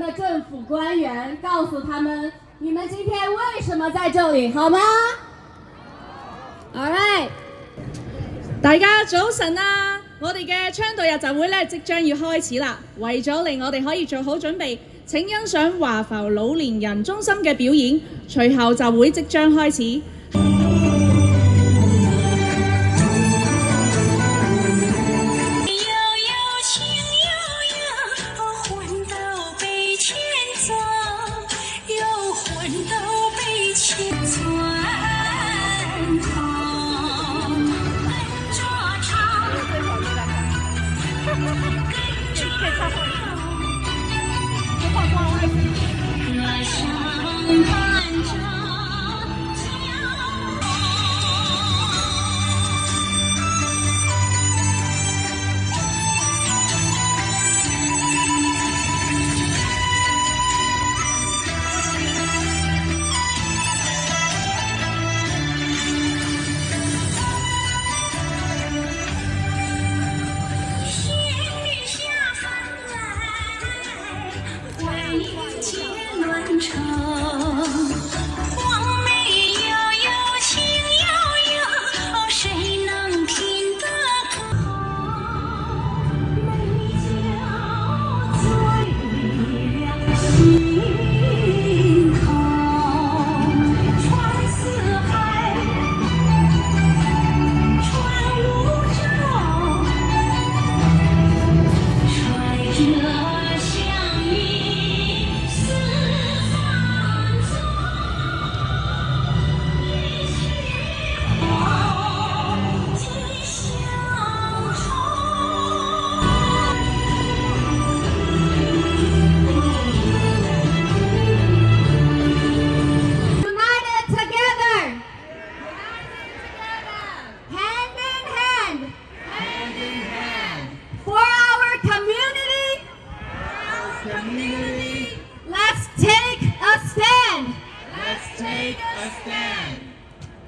的政府官员，告訴他們你們今天為什麼在這裡，好嗎 ？All right， 大家早晨啊！我哋嘅倡導日集會咧即將要開始啦，為咗令我哋可以做好準備，請欣賞華埠老年人中心嘅表演，隨後集會即將開始。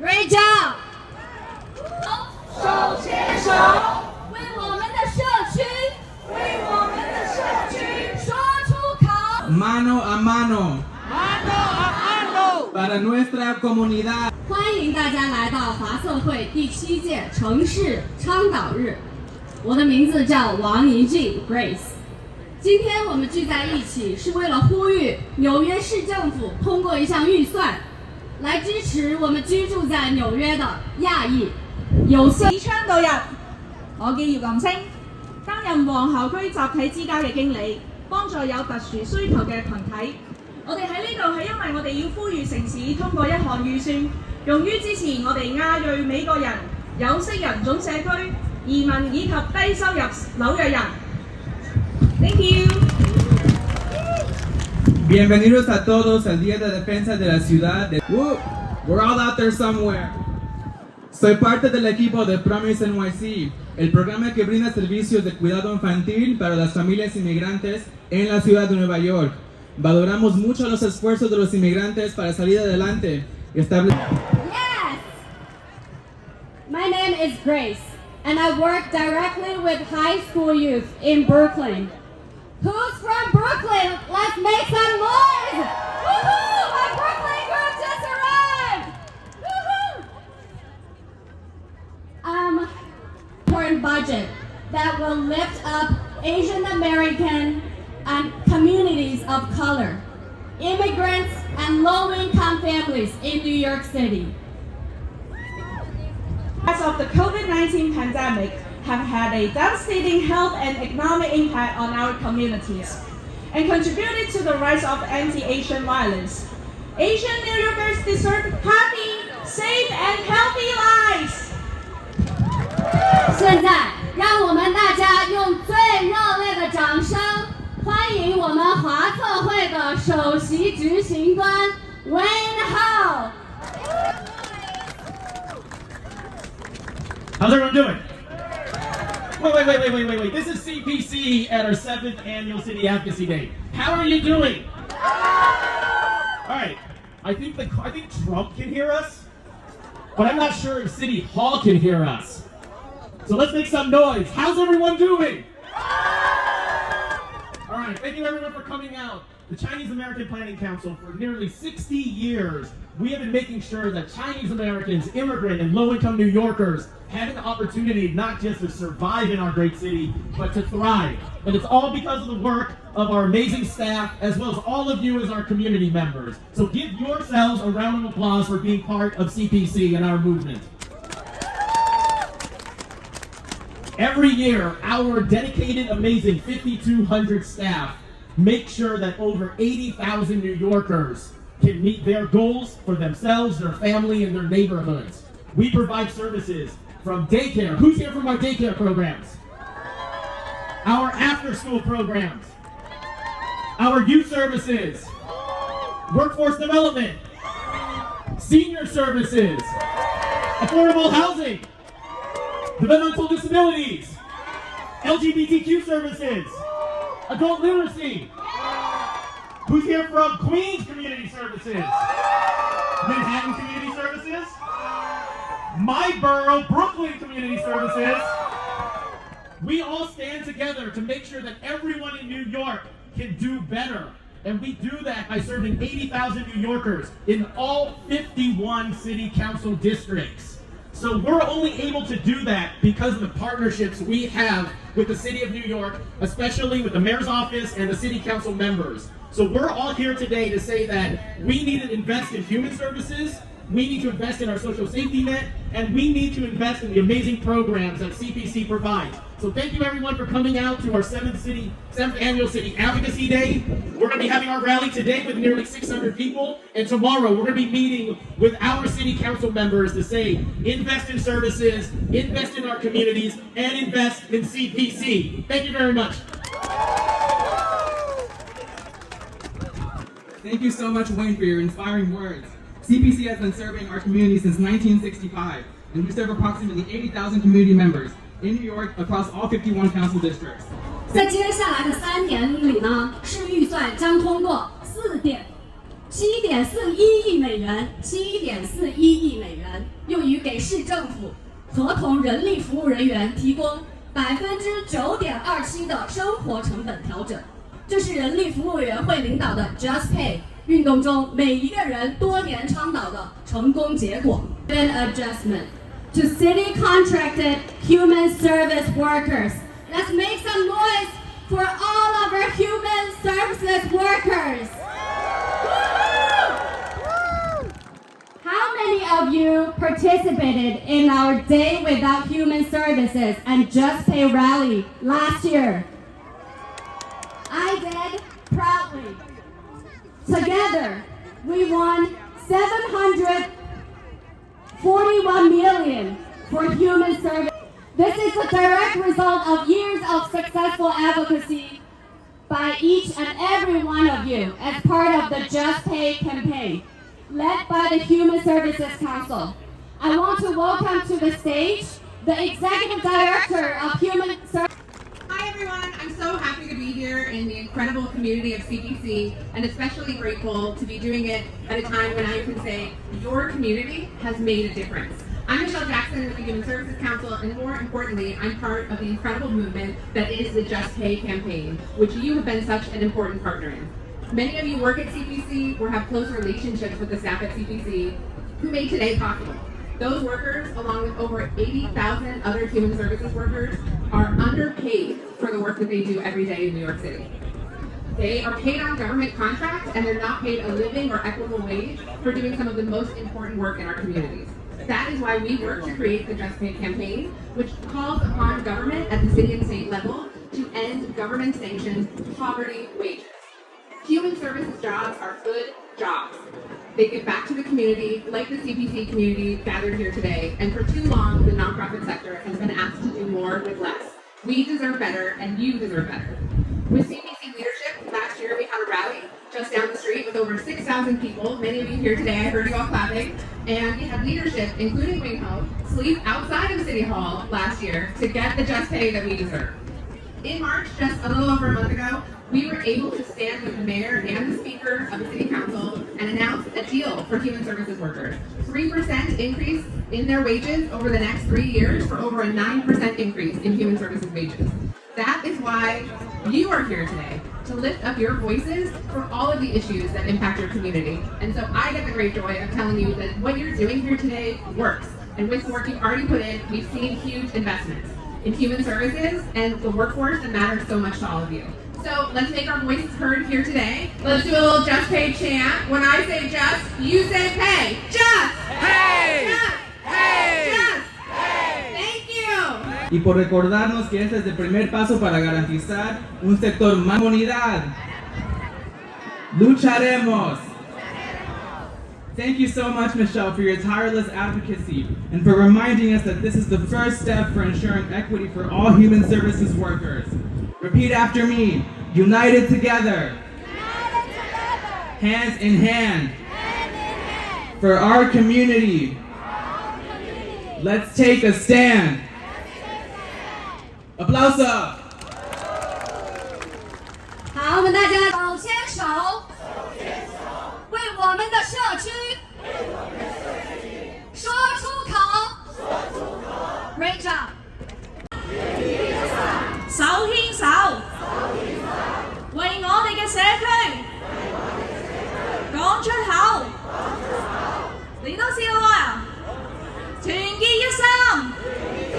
Great job！ 手牵手，为我们的社区，为我们的社区说出口。Mano a mano， mano a mano， para nuestra comunidad。欢迎大家来到华策会第7届城市倡导日。我的名字叫王怡静 Grace。今天我们聚在一起，是为了呼吁纽約市政府通過一項預算，來支持我們居住在紐約的亞裔有色。倡導日，我叫葉林清，擔任皇后區集體之家嘅經理，幫助有特殊需求嘅群體。我哋喺呢度係因為我哋要呼籲城市通過一項預算，用於支持我哋亞裔美國人、有色人種社區、移民以及低收入紐約人。Thank you. Bienvenidos a todos al Día de Defensa de la Ciudad de... We're all out there somewhere. Soy parte del equipo de Promise NYC, el programa que brinda servicios de cuidado infantil para las familias inmigrantes en la ciudad de Nueva York. Valoramos mucho los esfuerzos de los inmigrantes para salir adelante. Yes! My name is Grace, and I work directly with high school youth in Brooklyn. Who's from Brooklyn? Let's make some noise! Woohoo! My Brooklyn group just arrived! Woohoo! Important budget that will lift up Asian American and communities of color, immigrants and low-income families in New York City. As of the COVID-19 pandemic, have had a devastating health and economic impact on our communities and contributed to the rise of anti-Asian violence. Asian New Yorkers deserve happy, safe, and healthy lives. 现在，让我们大家用最热烈的掌声欢迎我们华策会的首席执行官 Wayne Howe。How's everyone doing? Wait. This is CPC at our 7th annual City Advocacy Day. How are you doing? All right. I think Trump can hear us, but I'm not sure if City Hall can hear us. So let's make some noise. How's everyone doing? All right. Thank you everyone for coming out. the Chinese American Planning Council, for nearly 60 years, we have been making sure that Chinese Americans, immigrant, and low-income New Yorkers have an opportunity not just to survive in our great city, but to thrive. And it's all because of the work of our amazing staff, as well as all of you as our community members. So give yourselves a round of applause for being part of CPC and our movement. Every year, our dedicated, amazing 5,200 staff make sure that over 80,000 New Yorkers can meet their goals for themselves, their family, and their neighborhoods. We provide services from daycare. Who's here from our daycare programs? Our after-school programs. Our youth services. Workforce development. Senior services. Affordable housing. Developmental disabilities. LGBTQ services. Adult literacy. Who's here from Queens Community Services? Manhattan Community Services? My borough, Brooklyn Community Services. We all stand together to make sure that everyone in New York can do better. And we do that by serving 80,000 New Yorkers in all 51 city council districts. So we're only able to do that because of the partnerships we have with the City of New York, especially with the Mayor's Office and the City Council members. So we're all here today to say that we need to invest in human services, we need to invest in our social safety net, and we need to invest in the amazing programs that CPC provides. So thank you everyone for coming out to our 7th Annual City Advocacy Day. We're going to be having our rally today with nearly 600 people, and tomorrow we're going to be meeting with our City Council members to say, invest in services, invest in our communities, and invest in CPC. Thank you very much. Thank you so much, Wayne, for your inspiring words. CPC has been serving our community since 1965, and we serve approximately 80,000 community members in New York across all 51 council districts. 在接下来的3年里呢，市预算将通过7.41亿美元，7.41亿美元用于给市政府合同人力服务人员提供9.27%的生活成本调整。这是人力服务委员会领导的 Just Pay 运动中每一个人多年倡导的成功结果。Adjustment to city contracted human service workers. Let's make some noise for all of our human services workers. How many of you participated in our Day Without Human Services and Just Pay rally last year? I did, proudly. Together, we won $741 million for human service. This is a direct result of years of successful advocacy by each and every one of you as part of the Just Pay campaign, led by the Human Services Council. I want to welcome to the stage the Executive Director of Human Services. Hi everyone, I'm so happy to be here in the incredible community of CPC and especially grateful to be doing it at a time when I can say your community has made a difference. I'm Michelle Jackson with the Human Services Council, and more importantly, I'm part of the incredible movement that is the Just Pay campaign, which you have been such an important partner in. Many of you work at CPC or have close relationships with the staff at CPC who made today possible. Those workers, along with over 80,000 other human services workers, are underpaid for the work that they do every day in New York City. They are paid on government contracts, and they're not paid a living or equitable wage for doing some of the most important work in our communities. That is why we work to create the Just Pay campaign, which calls upon government at the city and state level to end government-sanctioned poverty wages. Human services jobs are good jobs. They give back to the community, like the CPC community gathered here today, and for too long, the nonprofit sector has been asked to do more with less. We deserve better, and you deserve better. With CPC leadership, last year we had a rally just down the street with over 6,000 people. Many of you here today, I heard you all clapping. And we had leadership, including Wayne Ho, sleep outside of City Hall last year to get the Just Pay that we deserve. In March, just a little over a month ago, we were able to stand with the mayor and the speaker of the city council and announce a deal for human services workers. 3% increase in their wages over the next 3 years for over a 9% increase in human services wages. That is why you are here today. to lift up your voices for all of the issues that impact your community. And so I get the great joy of telling you that what you're doing here today works. And with the work you've already put in, we've seen huge investments in human services and the workforce that matters so much to all of you. So let's make our voices heard here today. Let's do a little Just Pay chant. When I say just, you say pay. Just! Pay! Just! Pay! Just! Pay! Thank you! Y por recordarnos que este es el primer paso para garantizar un sector más comunidad. Lucharemos. Thank you so much, Michelle, for your tireless advocacy and for reminding us that this is the first step for ensuring equity for all human services workers. Repeat after me. United together. Hands in hand. For our community. Let's take a stand. Aplauso. 好，我们大家手牵手，为我们的社区说出口。Great job！ 手牽手，為我哋嘅社區講出口。嚟多次啦喎，團結一心，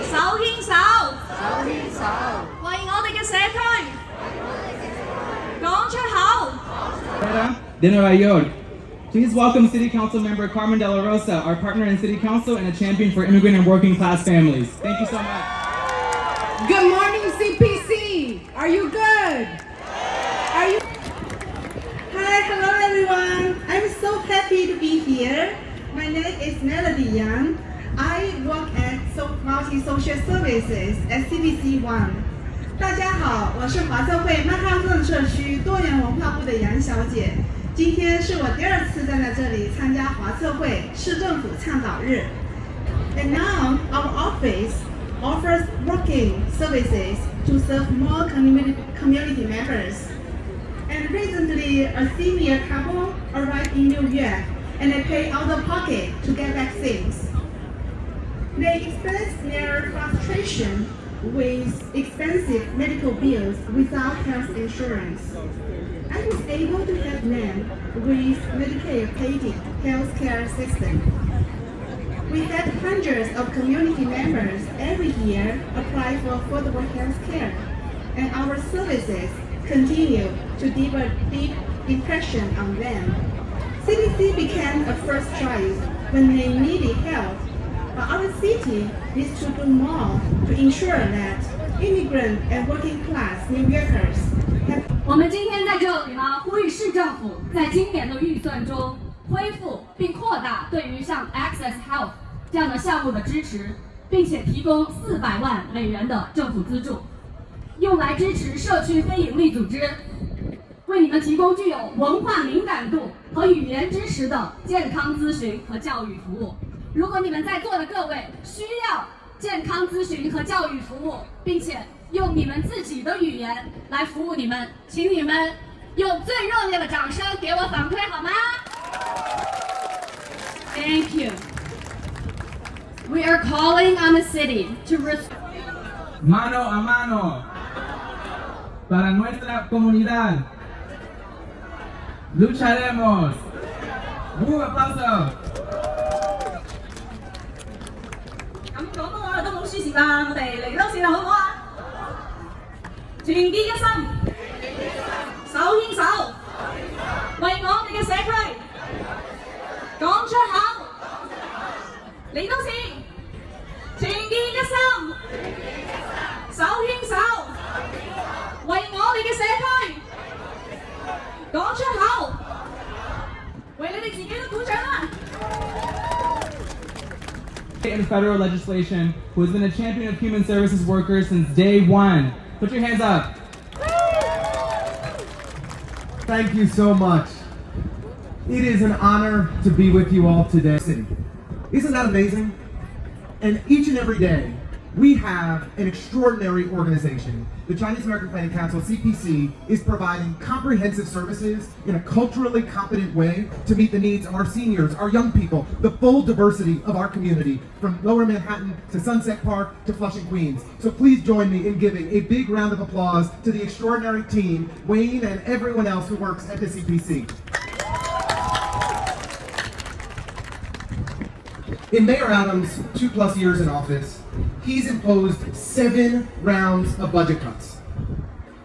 手牽手，為我哋嘅社區講出口。 De Nueva York. Please welcome City Council Member Carmen De La Rosa, our partner in City Council and a champion for immigrant and working class families. Thank you so much. Good morning, CPC. Are you good? Are you? Hi, hello everyone. I'm so happy to be here. My name is Melody Yang. I work at Multi-Social Services at CPC 1. 大家好，我是华策会曼哈顿社区多元文化部的杨小姐。今天是我第2次站在这里参加华策会市政府倡导日。And now our office offers working services to serve more community members. And recently, a senior couple arrived in New York and they paid out of pocket to get vaccines. They expressed their frustration with expensive medical bills without health insurance. I was able to help them with Medicare-paid healthcare system. We have hundreds of community members every year apply for affordable health care, and our services continue to leave a deep impression on them. CPC became a first choice when they needed help, but our city needs to do more to ensure that immigrant and working class New Yorkers have. 我们今天在这里呢，呼吁市政府在今年的预算中恢复并扩大对于像 Access Health 这样的项目的支持，并且提供400万美元的政府资助，用来支持社区非营利组织，为你们提供具有文化敏感度和语言支持的健康咨询和教育服务。如果你们在座的各位需要健康咨询和教育服务，并且用你们自己的语言来服务你们，请你们用最热烈的掌声给我反馈好吗？ Thank you. We are calling on the city to Mano a mano. Para nuestra comunidad. Lucharemos. Aplauso. 咁講到我都冇輸蝕啦，我哋嚟多次啦，好唔好啊？團結一心，手牽手，為我哋嘅社區講出口。嚟多次，團結一心，手牽手，為我哋嘅社區講出口。為你哋自己都鼓掌啦！ And federal legislation, who has been a champion of human services workers since day one. Put your hands up. Thank you so much. It is an honor to be with you all today. Isn't that amazing? And each and every day, we have an extraordinary organization. The Chinese American Planning Council, CPC, is providing comprehensive services in a culturally competent way to meet the needs of our seniors, our young people, the full diversity of our community, from Lower Manhattan to Sunset Park to Flushing, Queens. So please join me in giving a big round of applause to the extraordinary team, Wayne and everyone else who works at the CPC. In Mayor Adams' 2+ years in office, he's imposed 7 rounds of budget cuts.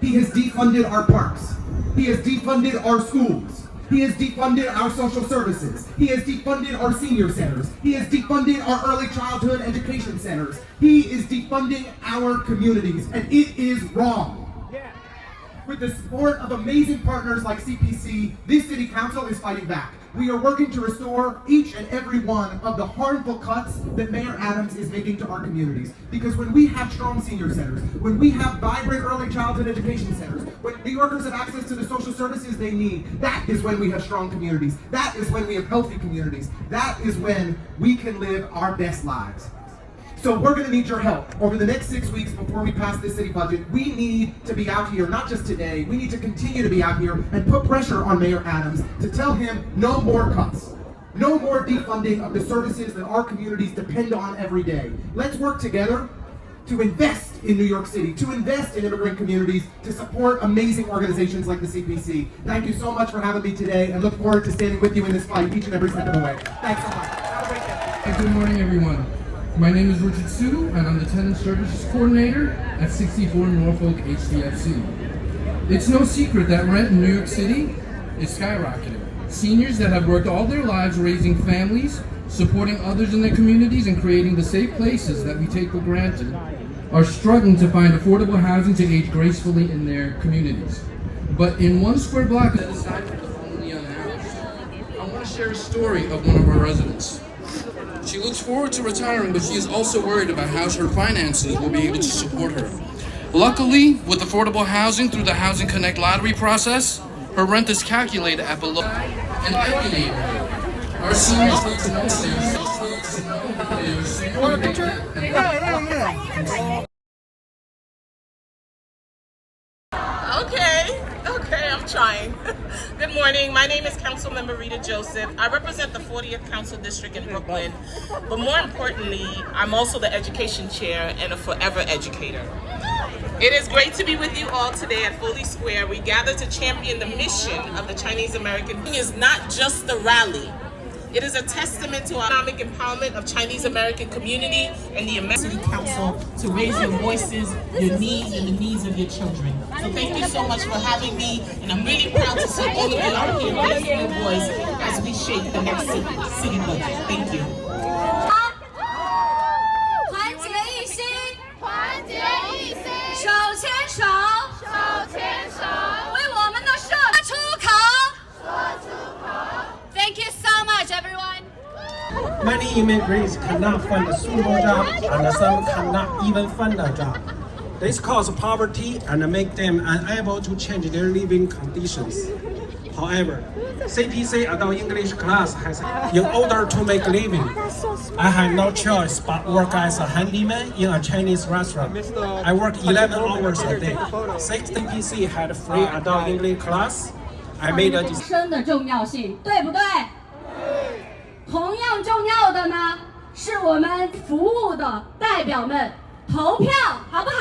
He has defunded our parks. He has defunded our schools. He has defunded our social services. He has defunded our senior centers. He has defunded our early childhood education centers. He is defunding our communities, and it is wrong. With the support of amazing partners like CPC, this City Council is fighting back. We are working to restore each and every one of the harmful cuts that Mayor Adams is making to our communities. Because when we have strong senior centers, when we have vibrant early childhood education centers, when New Yorkers have access to the social services they need, that is when we have strong communities. That is when we have healthy communities. That is when we can live our best lives. So we're going to need your help over the next 6 weeks before we pass this city budget. We need to be out here, not just today, we need to continue to be out here and put pressure on Mayor Adams to tell him no more cuts. No more defunding of the services that our communities depend on every day. Let's work together to invest in New York City, to invest in immigrant communities, to support amazing organizations like the CPC. Thank you so much for having me today, and look forward to standing with you in this fight each and every step of the way. Thanks so much. Have a great day. Good morning, everyone. My name is Richard Su, and I'm the Tenant Services Coordinator at 64 Norfolk HDFC. It's no secret that rent in New York City is skyrocketing. Seniors that have worked all their lives raising families, supporting others in their communities, and creating the safe places that we take for granted are struggling to find affordable housing to age gracefully in their communities. But in one square block that is not only unhoused, I want to share a story of one of our residents. She looks forward to retiring, but she is also worried about how her finances will be able to support her. Luckily, with affordable housing through the Housing Connect lottery process, her rent is calculated at below in every neighborhood. Our seniors need to know this. You want a picture? Okay, I'm trying. Good morning, my name is Councilmember Rita Joseph. I represent the 40th Council District in Brooklyn, but more importantly, I'm also the Education Chair and a forever educator. It is great to be with you all today at Foley Square. We gather to champion the mission of the Chinese American. It is not just the rally. It is a testament to our economic empowerment of Chinese American community and the American City Council to raise your voices, your needs, and the needs of your children. So thank you so much for having me, and I'm really proud to see all of you out here raising your voice as we shape the next city budget. Thank you. 团结一心，团结一心，手牵手，手牵手，为我们的社会出口，说出口。Thank you so much, everyone. Many immigrants cannot find a suitable job, and some cannot even find a job. This causes poverty and make them unable to change their living conditions. However, CPC adult English class has, in order to make a living, I had no choice but work as a handyman in a Chinese restaurant. I work 11 hours a day. Since CPC had free adult English class, I made a decision. 生的重要性，对不对？同样重要的呢，是我們服務的代表們投票，好不好？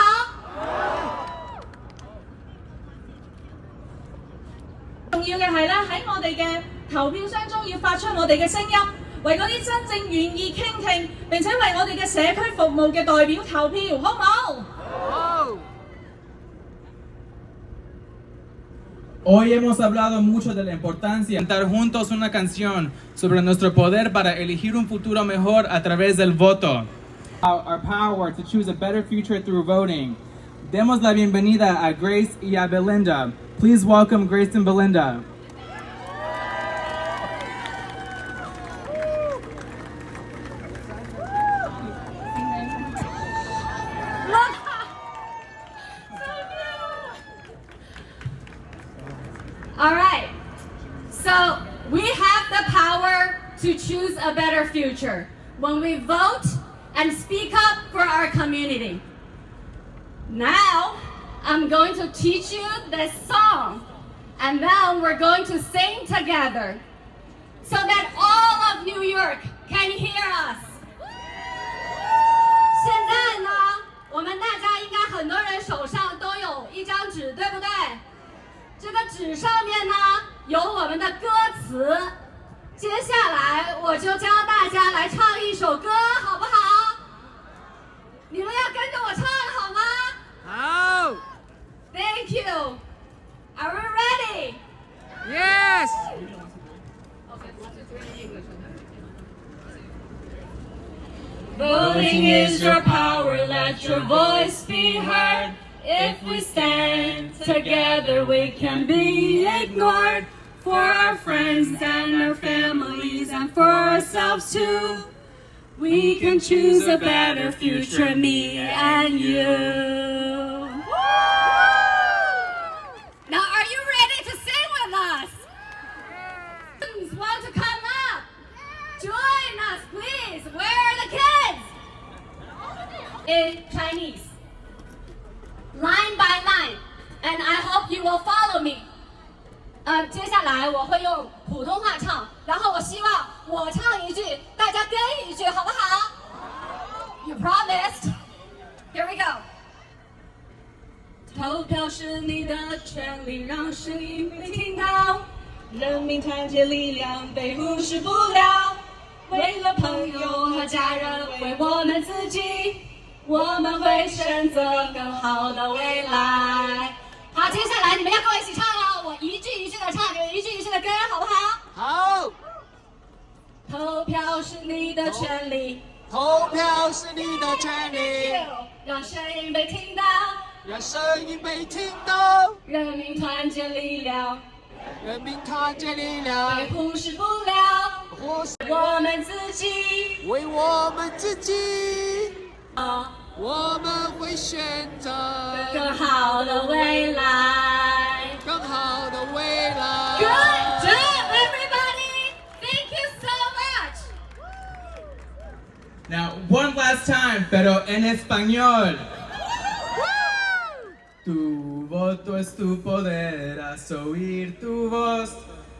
重要嘅係咧，喺我哋嘅投票箱中要發出我哋嘅聲音，為嗰啲真正願意傾聽並且為我哋嘅社區服務嘅代表投票，好唔好？好。Hoy hemos hablado mucho de la importancia de cantar juntos una canción sobre nuestro poder para elegir un futuro mejor a través del voto. Our power to choose a better future through voting. Demos la bienvenida a Grace y a Belinda. Please welcome Grace and Belinda. All right, so we have the power to choose a better future when we vote and and speak up for our community. Now, I'm going to teach you this song, and then we're going to sing together so that all of New York can hear us. 现在呢，我们大家应该很多人手上都有一张纸，对不对？这个纸上面呢有我们的歌词。接下来我就教大家来唱一首歌，好不好？你们要跟着我唱，好吗？好。Thank you. Are we ready? Yes. Voting is your power, let your voice be heard. If we stand together, we can be ignored. For our friends and our families and for ourselves too. We can choose a better future, me and you. Now, are you ready to sing with us? Want to come up? Join us, please. Where are the kids? In Chinese, line by line, and I hope you will follow me. 接下来我会用普通话唱，然后我希望我唱一句，大家跟一句，好不好？ You promised. Here we go. 投票是你的权利，让声音被听到。人民团结力量被忽视不了。为了朋友和家人，为我们自己，我们会选择更好的未来。好，接下来你们要跟我一起唱哦，我一句一句的唱，你们一句一句的跟，好不好？好。投票是你的权利，投票是你的权利，让声音被听到，让声音被听到。人民团结力量，人民团结力量被忽视不了，忽视我们自己，为我们自己。我们会选择更好的未来，更好的未来。 Good job, everybody! Thank you so much. Now, one last time, pero en español. Tu voto es tu poder, haz oír tu voz.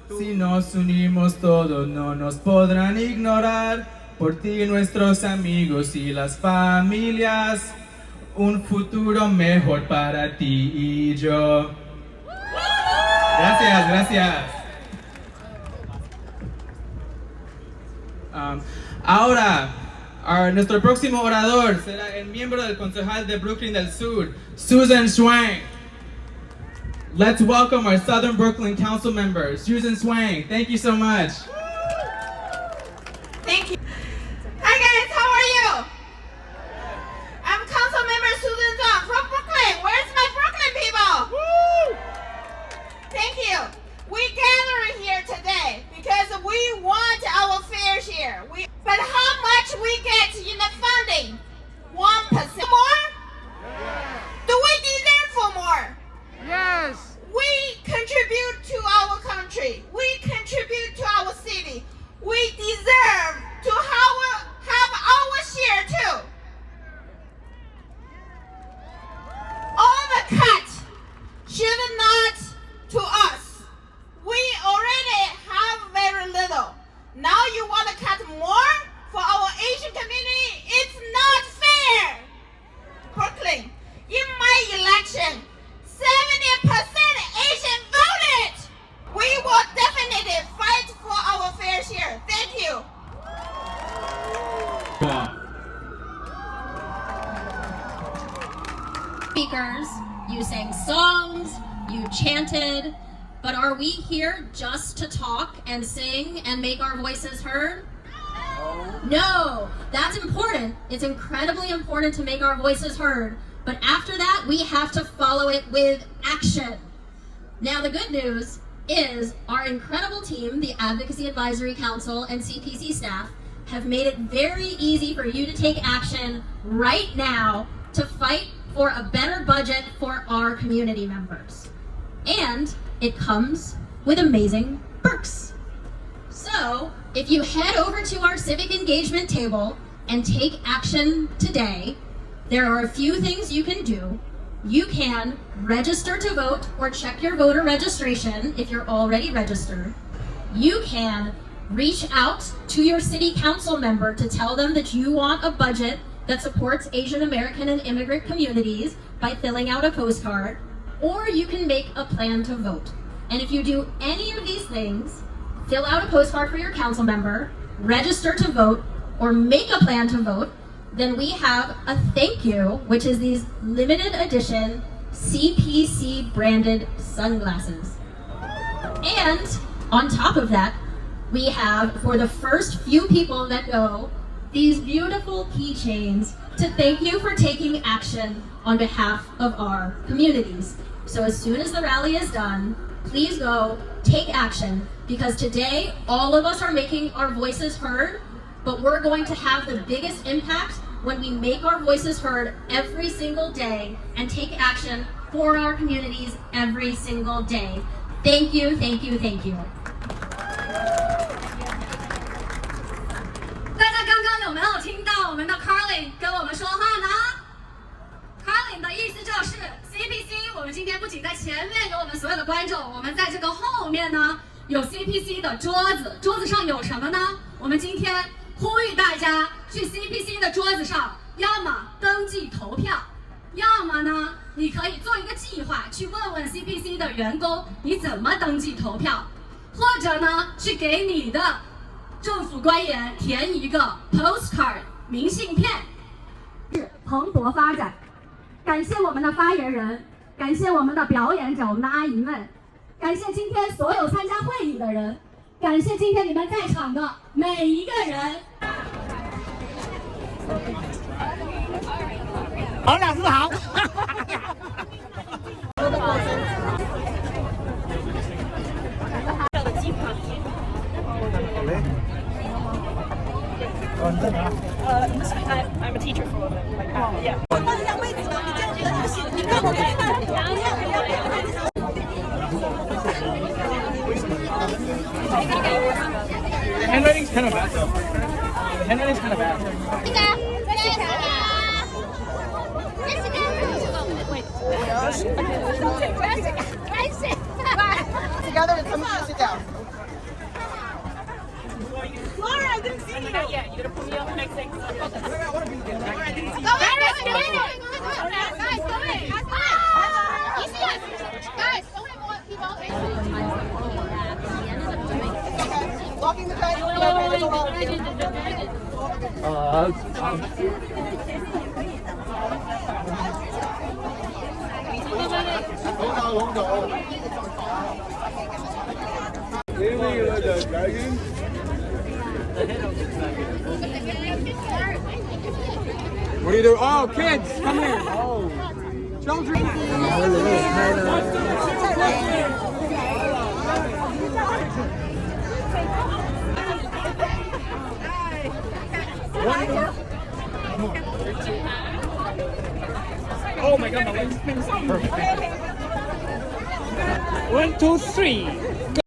Si nos unimos todos, no nos podrán ignorar. Por ti, nuestros amigos y las familias, un futuro mejor para ti y yo. Gracias, gracias. Ahora, nuestro próximo orador será el miembro del concejal de Brooklyn del Sur, Susan Swank. Let's welcome our Southern Brooklyn Council member, Susan Swank. Thank you so much. Thank you. Hi guys, how are you? I'm Councilmember Susan Zhang from Brooklyn. Where's my Brooklyn people? Woo! Thank you. We gather here today because we want our fair share. But how much we get in the funding? 1% more? Yes. Do we deserve for more? Yes. We contribute to our country. We contribute to our city. We deserve to have our share too. All the cut should not to us. We already have very little. Now you want to cut more for our Asian community? It's not fair. Brooklyn, in my election, 70% Asian voted. We will definitely fight for our fair share. Thank you. Speakers, you sang songs, you chanted, but are we here just to talk and sing and make our voices heard? No, that's important. It's incredibly important to make our voices heard, but after that, we have to follow it with action. Now, the good news is our incredible team, the Advocacy Advisory Council and CPC staff, have made it very easy for you to take action right now to fight for a better budget for our community members. And it comes with amazing perks. So, if you head over to our civic engagement table, and take action today, there are a few things you can do. You can register to vote or check your voter registration if you're already registered. You can reach out to your city council member to tell them that you want a budget that supports Asian American and immigrant communities by filling out a postcard, or you can make a plan to vote. And if you do any of these things, fill out a postcard for your council member, register to vote, or make a plan to vote, then we have a thank you, which is these limited edition CPC branded sunglasses. And on top of that, we have, for the first few people that go, these beautiful keychains to thank you for taking action on behalf of our communities. So as soon as the rally is done, please go take action, because today all of us are making our voices heard, but we're going to have the biggest impact when we make our voices heard every single day and take action for our communities every single day. Thank you, thank you, thank you. 大家刚刚有没有听到我们的 Carlin 跟我们说话呢？ Carlin 的意思就是 CPC， 我们今天不仅在前面有我们所有的观众，我们在这个后面呢有 CPC 的桌子，桌子上有什么呢？我们今天呼吁大家去 CPC 的桌子上，要么登记投票，要么呢你可以做一个计划，去问问 CPC 的员工你怎么登记投票，或者呢去给你的政府官员填一个 postcard 明信片。是蓬勃发展，感谢我们的发言人，感谢我们的表演者，我们的阿姨们，感谢今天所有参加会议的人，感谢今天你们在场的每一个人。好，老师好。I'm a teacher for a bit. Like, yeah. The handwriting's kind of bad though. The handwriting's kind of bad. Together and someone should sit down. Laura, I didn't see you. Not yet. You're gonna put me on the next thing. Go ahead. Guys, go in. You see us? Guys, go ahead. Keep on. Walking the track. What do you do? Oh, kids, come here. Oh, children. Oh my God, my leg's perfect. 1, 2, 3.